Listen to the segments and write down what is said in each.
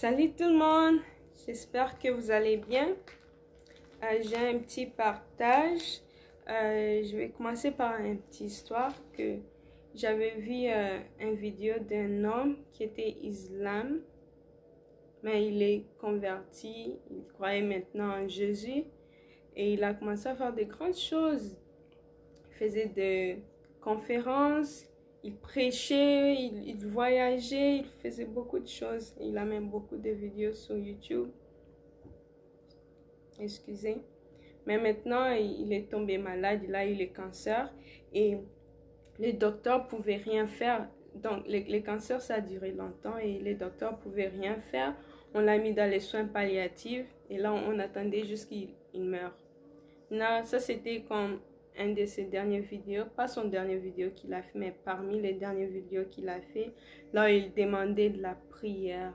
Salut tout le monde, j'espère que vous allez bien. J'ai un petit partage. Je vais commencer par une petite histoire que j'avais vu une vidéo d'un homme qui était islam, mais il est converti, il croyait maintenant en Jésus et il a commencé à faire de grandes choses. Il faisait des conférences. Il prêchait, il voyageait, il faisait beaucoup de choses. Il a même beaucoup de vidéos sur YouTube. Excusez. Mais maintenant, il est tombé malade. Il a eu le cancer. Et les docteurs ne pouvaient rien faire. Donc, le cancer, ça a duré longtemps. Et les docteurs ne pouvaient rien faire. On l'a mis dans les soins palliatifs. Et là, on attendait jusqu'à qu'il meure. Là, ça, c'était comme un de ses dernières vidéos, pas son dernier vidéo qu'il a fait, mais parmi les dernières vidéos qu'il a fait, là il demandait de la prière,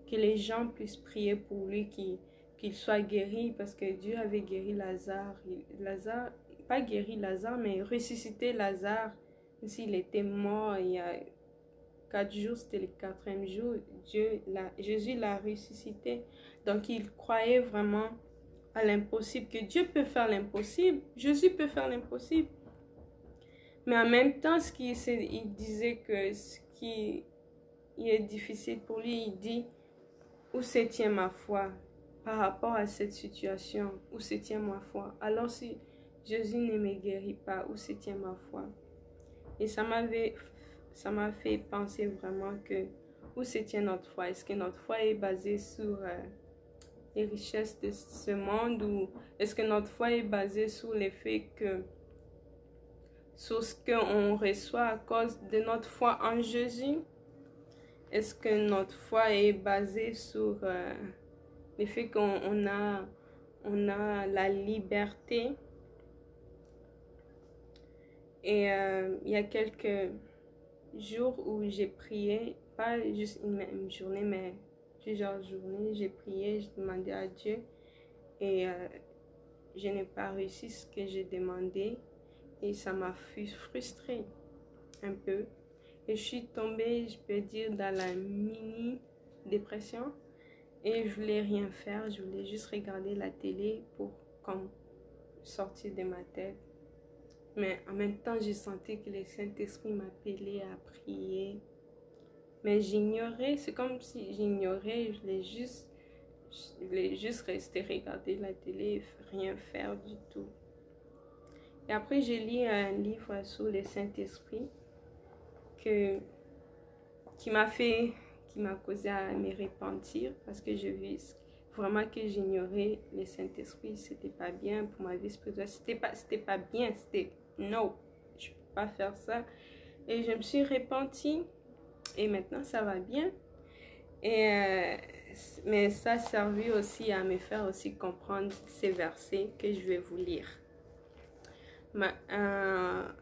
que les gens puissent prier pour lui, qu'il soit guéri, parce que Dieu avait guéri Lazare. Lazare, pas guéri Lazare, mais ressuscité Lazare, s'il était mort il y a 4 jours, c'était le 4e jour, Jésus l'a ressuscité. Donc il croyait vraiment à l'impossible, que Dieu peut faire l'impossible, Jésus peut faire l'impossible. Mais en même temps, il disait que ce qui est difficile pour lui, il dit, où se tient ma foi par rapport à cette situation, où se tient ma foi? Alors si Jésus ne me guérit pas, où se tient ma foi? Et ça m'a fait penser vraiment que, où se tient notre foi? Est-ce que notre foi est basée sur les richesses de ce monde, ou est-ce que notre foi est basée sur le fait que, sur ce qu'on reçoit à cause de notre foi en Jésus? Est-ce que notre foi est basée sur le fait qu'on a la liberté? Et il y a quelques jours où j'ai prié, pas juste une même journée, mais plusieurs journées, j'ai prié, j'ai demandé à Dieu et je n'ai pas réussi ce que j'ai demandé et ça m'a frustrée un peu. Et je suis tombée, je peux dire, dans la mini-dépression et je voulais rien faire, je voulais juste regarder la télé pour comme sortir de ma tête. Mais en même temps, j'ai senti que le Saint-Esprit m'appelait à prier. Mais j'ignorais, c'est comme si j'ignorais, je voulais juste rester regarder la télé, rien faire du tout. Et après, j'ai lu un livre sur le Saint-Esprit qui m'a causé à me repentir parce que je vis vraiment que j'ignorais le Saint-Esprit. C'était pas bien pour ma vie spirituelle. C'était pas bien, c'était non, je peux pas faire ça. Et je me suis repentie. Et maintenant, ça va bien. Et, mais ça a servi aussi à me faire aussi comprendre ces versets que je vais vous lire. 1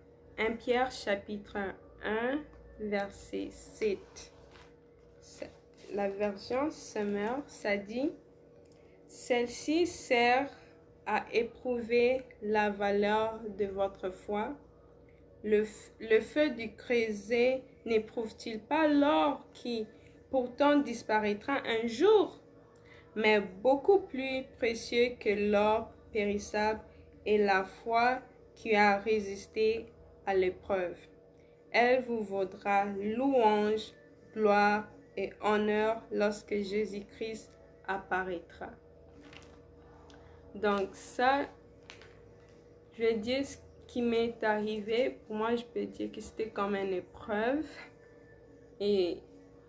Pierre chapitre 1, verset 7. La version Summer, ça dit, « Celle-ci sert à éprouver la valeur de votre foi. Le feu du creuset n'éprouve-t-il pas l'or qui pourtant disparaîtra un jour, mais beaucoup plus précieux que l'or périssable est la foi qui a résisté à l'épreuve. Elle vous vaudra louange, gloire et honneur lorsque Jésus-Christ apparaîtra. » Donc ça, je vais dire ce qui m'est arrivé. Pour moi, je peux dire que c'était comme une épreuve. Et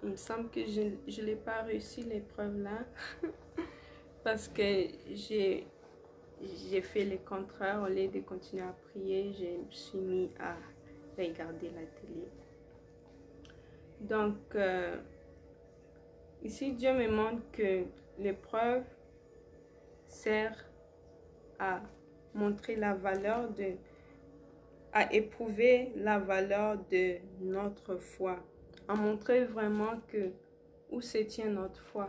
il me semble que je n'ai pas réussi l'épreuve là. Parce que j'ai fait le contraire. Au lieu de continuer à prier, je me suis mis à regarder la télé. Donc, ici, Dieu me montre que l'épreuve sert à montrer la valeur à éprouver la valeur de notre foi, à montrer vraiment que où se tient notre foi.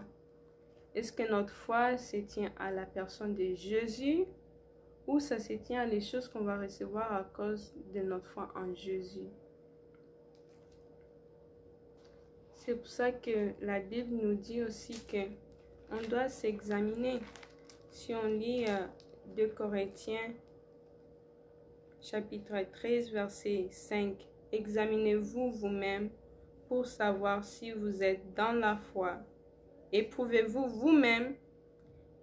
Est-ce que notre foi se tient à la personne de Jésus ou ça se tient à les choses qu'on va recevoir à cause de notre foi en Jésus? C'est pour ça que la Bible nous dit aussi que on doit s'examiner. Si on lit 2 Corinthiens, chapitre 13, verset 5, « Examinez-vous vous-même pour savoir si vous êtes dans la foi. Éprouvez-vous vous-même.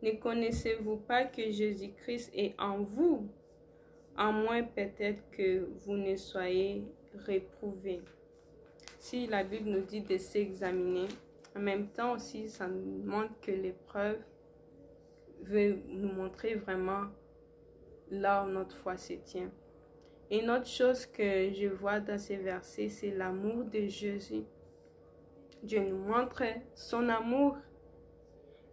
Ne connaissez-vous pas que Jésus-Christ est en vous, à moins peut-être que vous ne soyez réprouvés. » Si la Bible nous dit de s'examiner, en même temps aussi, ça nous montre que l'épreuve veut nous montrer vraiment là où notre foi se tient. Et une autre chose que je vois dans ces versets, c'est l'amour de Jésus. Dieu nous montre son amour.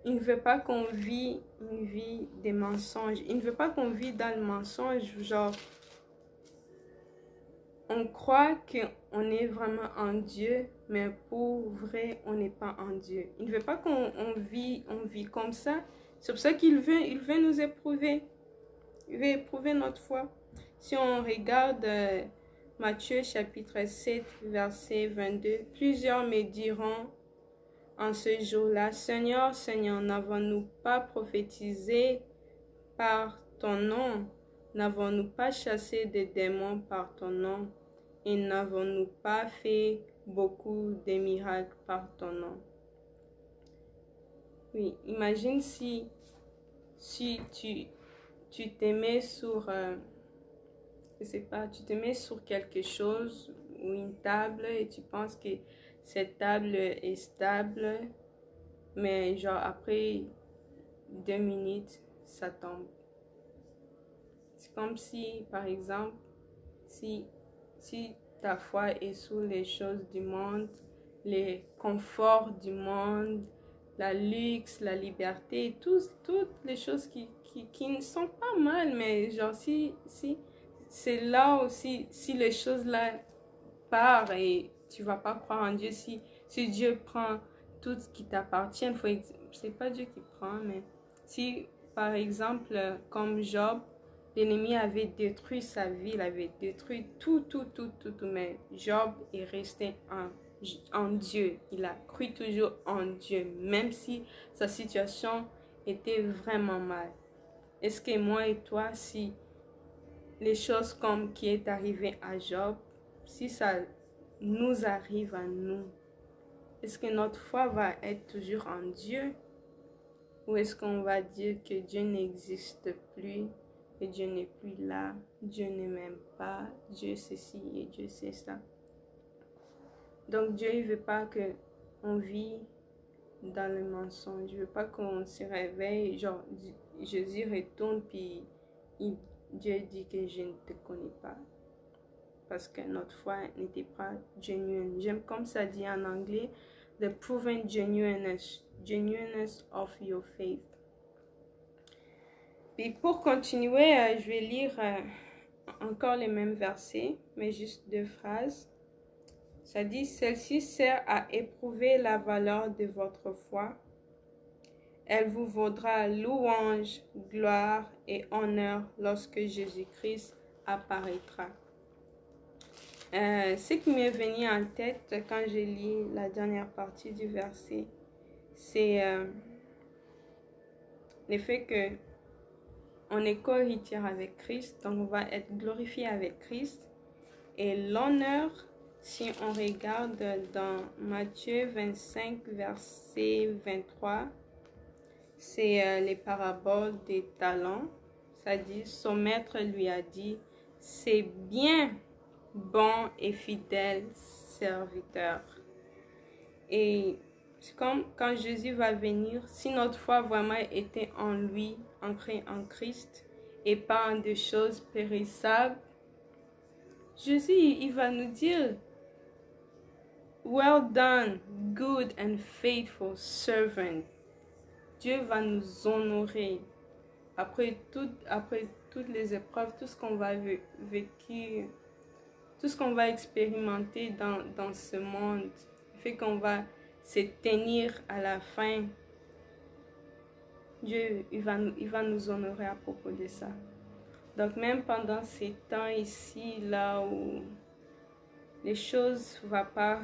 Il ne veut pas qu'on vit une vie des mensonges. Il ne veut pas qu'on vit dans le mensonge, genre, on croit qu'on est vraiment en Dieu, mais pour vrai, on n'est pas en Dieu. Il ne veut pas qu'on vit comme ça. C'est pour ça qu'il veut nous éprouver. Il veut éprouver notre foi. Si on regarde Matthieu chapitre 7, verset 22, « Plusieurs me diront en ce jour-là, Seigneur, Seigneur, n'avons-nous pas prophétisé par ton nom? N'avons-nous pas chassé des démons par ton nom? Et n'avons-nous pas fait beaucoup de miracles par ton nom? » Oui, imagine si tu te mets sur, je sais pas, tu te mets sur quelque chose ou une table et tu penses que cette table est stable, mais genre après 2 minutes, ça tombe. C'est comme si, par exemple, si ta foi est sous les choses du monde, les conforts du monde, la luxe, la liberté, toutes les choses qui ne sont pas mal, mais genre si c'est là aussi, si les choses là partent et tu vas pas croire en Dieu, si Dieu prend tout ce qui t'appartient, c'est pas Dieu qui prend, mais si par exemple comme Job, l'ennemi avait détruit sa vie, il avait détruit tout, mais Job est resté en Dieu. Il a cru toujours en Dieu, même si sa situation était vraiment mal. Est-ce que moi et toi, si les choses comme qui est arrivé à Job, si ça nous arrive à nous, est-ce que notre foi va être toujours en Dieu? Ou est-ce qu'on va dire que Dieu n'existe plus? Et Dieu n'est plus là, Dieu ne m'aime pas, Dieu ceci et Dieu c'est ça. Donc Dieu ne veut pas qu'on vit dans le mensonge. Il ne veut pas qu'on se réveille, genre Jésus retourne puis Dieu dit que je ne te connais pas. Parce que notre foi n'était pas genuine. J'aime comme ça dit en anglais, the proven genuineness of your faith. Puis pour continuer, je vais lire encore les mêmes versets, mais juste 2 phrases. Ça dit, « Celle-ci sert à éprouver la valeur de votre foi. Elle vous vaudra louange, gloire et honneur lorsque Jésus-Christ apparaîtra. » Ce qui m'est venu en tête quand j'ai lu la dernière partie du verset, c'est le fait que on est co-héritière avec Christ, donc on va être glorifié avec Christ. Et l'honneur, si on regarde dans Matthieu 25, verset 23, c'est les paraboles des talents. Ça dit, son maître lui a dit, « C'est bien, bon et fidèle serviteur. » Et c'est comme quand Jésus va venir, si notre foi vraiment était en lui, ancrée en Christ, et pas en des choses périssables, Jésus, il va nous dire, « Well done, good and faithful servant. » Dieu va nous honorer après toutes les épreuves, tout ce qu'on va vécu, tout ce qu'on va expérimenter dans ce monde, fait qu'on va se tenir à la fin. Dieu, il va nous honorer à propos de ça. Donc même pendant ces temps ici, là où les choses ne vont pas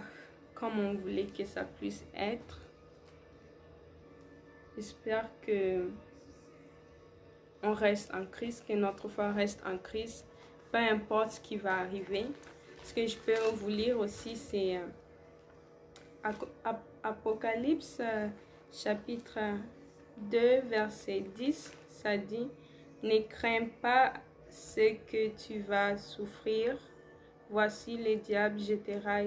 comme on voulait que ça puisse être. J'espère que on reste en Christ, que notre foi reste en Christ, peu importe ce qui va arriver. Ce que je peux vous lire aussi, c'est Apocalypse chapitre 2, verset 10. Ça dit, « Ne crains pas ce que tu vas souffrir. Voici, le diable jettera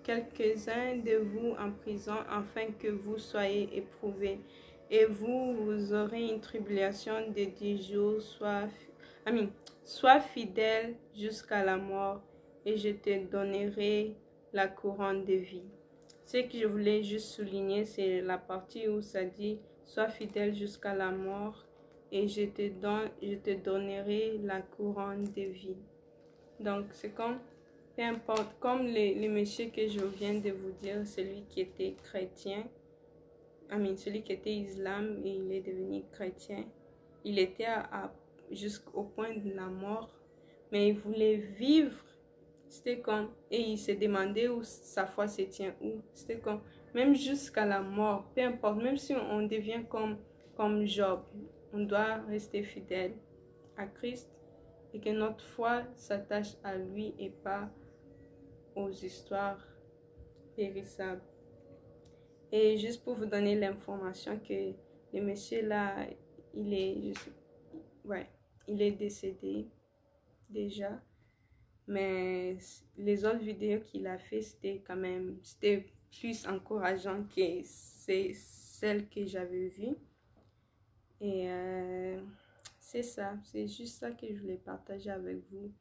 quelques-uns de vous en prison, afin que vous soyez éprouvés. Et vous aurez une tribulation de 10 jours. Sois fidèle jusqu'à la mort, et je te donnerai la couronne de vie. » Ce que je voulais juste souligner, c'est la partie où ça dit « Sois fidèle jusqu'à la mort, et je te donnerai la couronne de vie. » Donc, c'est comme, peu importe, comme le monsieur que je viens de vous dire, celui qui était chrétien, celui qui était islam et il est devenu chrétien, il était jusqu'au point de la mort, mais il voulait vivre. C'était comme, et il se demandait où sa foi se tient où. C'était comme, même jusqu'à la mort, peu importe, même si on devient comme Job, on doit rester fidèle à Christ et que notre foi s'attache à lui et pas aux histoires périssables. Et juste pour vous donner l'information que le monsieur là, il est décédé déjà. Mais les autres vidéos qu'il a fait, c'était plus encourageant que celles que j'avais vues. Et c'est ça, c'est juste ça que je voulais partager avec vous.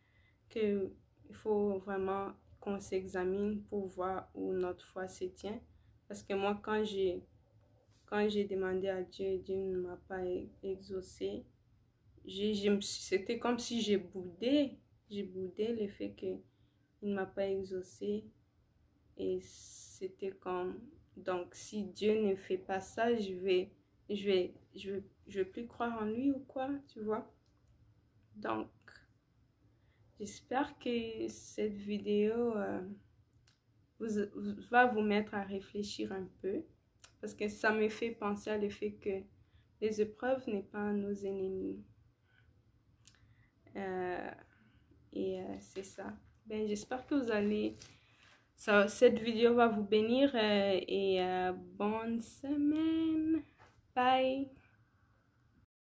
qu'il faut vraiment qu'on s'examine pour voir où notre foi se tient. Parce que moi, quand j'ai demandé à Dieu, Dieu ne m'a pas exaucé. C'était comme si j'ai boudé le fait qu'il ne m'a pas exaucé. Et c'était comme, donc si Dieu ne fait pas ça, je vais plus croire en lui ou quoi, tu vois. Donc, j'espère que cette vidéo va vous mettre à réfléchir un peu. Parce que ça me fait penser à le fait que les épreuves n'est pas nos ennemis. C'est ça. Ben, j'espère que vous allez... cette vidéo va vous bénir et bonne semaine. Bye.